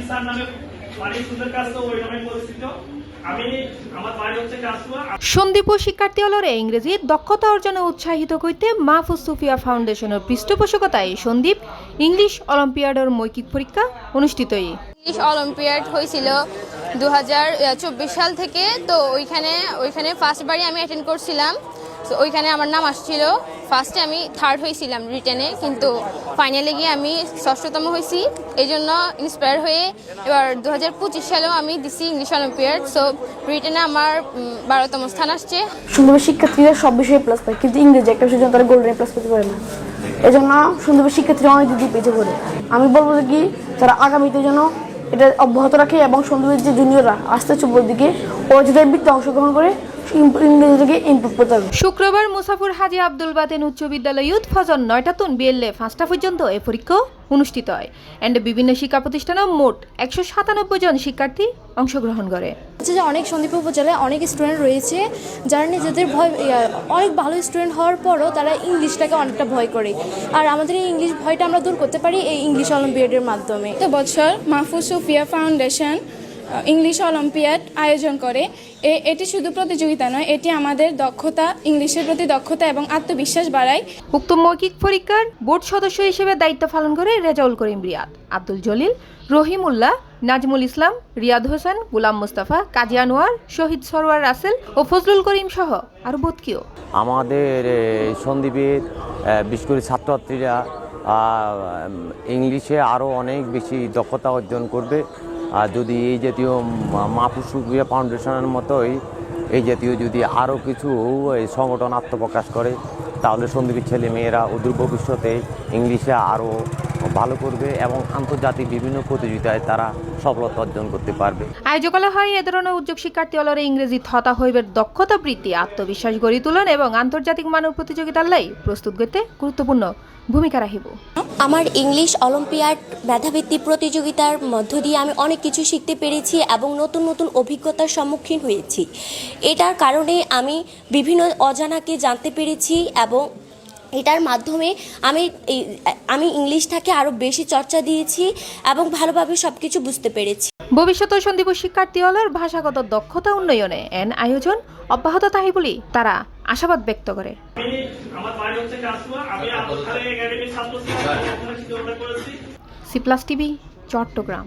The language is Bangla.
স্যার নামে স্কুলের কাছে ওই নামে পরিচিত। আমি আমার বাড়ি হচ্ছে কাসুয়া। সন্দীপ শিক্ষার্থী অলরে ইংরেজি দক্ষতা অর্জনে উৎসাহিত করতে মাহফুজ সুফিয়া ফাউন্ডেশনের পৃষ্ঠপোষকতায় সন্দীপ ইংলিশ অলিম্পিয়াডের মৌখিক পরীক্ষা অনুষ্ঠিত। ইংলিশ অলিম্পিয়াড হয়েছিল 2024 সাল থেকে। তো ওইখানে ফার্স্টবারই আমি অ্যাটেন্ড করছিলাম। তো ওইখানে আমার নাম আসছিল, ফার্স্টে আমি থার্ড হয়েছিলাম রিটেনে, কিন্তু ফাইনালে গিয়ে আমি ষষ্ঠতম হয়েছি। এই জন্য ইন্সপায়ার হয়ে এবার 2025 সালেও আমি দিছি ইংলিশ অলিম্পিয়াড। সো রিটেনে আমার 12তম স্থান আসছে। সুন্দরবন শিক্ষার্থীরা সব বিষয়ে প্লাস পায়, কিন্তু ইংরেজি একটা বিষয়ের জন্য তারা গোল্ডেন প্লাস পেতে পারে না। এই জন্য সুন্দরবন শিক্ষার্থীরা অনেক দিক দিয়ে পেতে পারে। আমি বলবো যে কি তারা আগামীতে যেন এটা অব্যাহত রাখে এবং সুন্দরবনের যে জুনিয়ররা আস্তে আস্তে উপর দিকে ওরা যদি বৃত্তে অংশগ্রহণ করে ইংরেজিটাকে ইমপ্রুভ করতে হবে। শুক্রবার মুসাফর হাজি আব্দুল বাতেন উচ্চ বিদ্যালয় ইউথ ফজর 9টা তুন বিএলএ 5টা পর্যন্ত এই পরীক্ষা অনুষ্ঠিত হয়। এন্ড বিভিন্ন শিক্ষা প্রতিষ্ঠানে মোট 197 জন শিক্ষার্থী অংশগ্রহণ করে। যে অনেক সন্দ্বীপ উপজেলায় অনেক স্টুডেন্ট রয়েছে যারা নিজেদের অনেক ভালো স্টুডেন্ট হওয়ার পরও তারা ইংলিশটাকে অনেকটা ভয় করে। আর আমাদের এই ইংলিশ ভয়টা আমরা দূর করতে পারি এই ইংলিশ অলিম্পিয়াডের মাধ্যমে। গত বছর Mahfuz Sufia foundation English olympiad আয়োজন করে। এটি শুধু প্রতিযোগিতা নয়, এটি আমাদের দক্ষতা, ইংলিশের প্রতি দক্ষতা এবং আত্মবিশ্বাস বাড়ায়। উক্ত মৌখিক পরীক্ষার বোর্ড সদস্য হিসেবে দায়িত্ব পালন করে রেজাউল করিম রিয়াদ, আব্দুল জলিল, রহিমউল্লাহ, নাজমুল ইসলাম, রিয়াদ হোসেন, গুলাম মুস্তাফা, কাজী আনোয়ার, শহীদ সরওয়ার রাসেল ও ফজলুল করিম সহ আরও বোধকেও। আমাদের সন্দ্বীপের বিশেষ করে ছাত্রছাত্রীরা ইংলিশে আরও অনেক বেশি দক্ষতা অর্জন করবে। আর যদি এই জাতীয় মাহফুজ সুফিয়া ফাউন্ডেশনের মতোই এই জাতীয় যদি আরও কিছু সংগঠন আত্মপ্রকাশ করে, তাহলে সন্দ্বীপের ছেলে মেয়েরা অদূর ভবিষ্যতে ইংলিশে আরও ভালো করবে এবং আন্তর্জাতিক বিভিন্ন প্রতিযোগিতায় তারা সফলতা অর্জন করতে পারবে। আয়োজকালে হয় এ ধরনের উদ্যোগ শিক্ষার্থী অলরে ইংরেজি থতা হইবের দক্ষতা বৃদ্ধি, আত্মবিশ্বাস গড়ি তোলন এবং আন্তর্জাতিক মানব প্রতিযোগিতার লাই প্রস্তুত করতে গুরুত্বপূর্ণ ভূমিকা রাখিব। আমার ইংলিশ অলিম্পিয়াড মেধাবৃত্তি প্রতিযোগিতার মধ্য দিয়ে আমি অনেক কিছু শিখতে পেরেছি এবং নতুন নতুন অভিজ্ঞতার সম্মুখীন হয়েছি। এটার কারণে আমি বিভিন্ন অজানাকে জানতে পেরেছি এবং এটার মাধ্যমে আমি ইংলিশটাকে আরও বেশি চর্চা দিয়েছি এবং ভালোভাবে সব কিছু বুঝতে পেরেছি। ভবিষ্যতে সন্দীপ শিক্ষার্থী হলের ভাষাগত দক্ষতা উন্নয়নে এন আয়োজন অব্যাহত থাকি বলে তারা আশাবাদ ব্যক্ত করে। আমার বাড়ি হচ্ছে কাসুয়া। আমি একাডেমির ছাত্র ছিলাম, করেছি। C+ TV, Chittagong.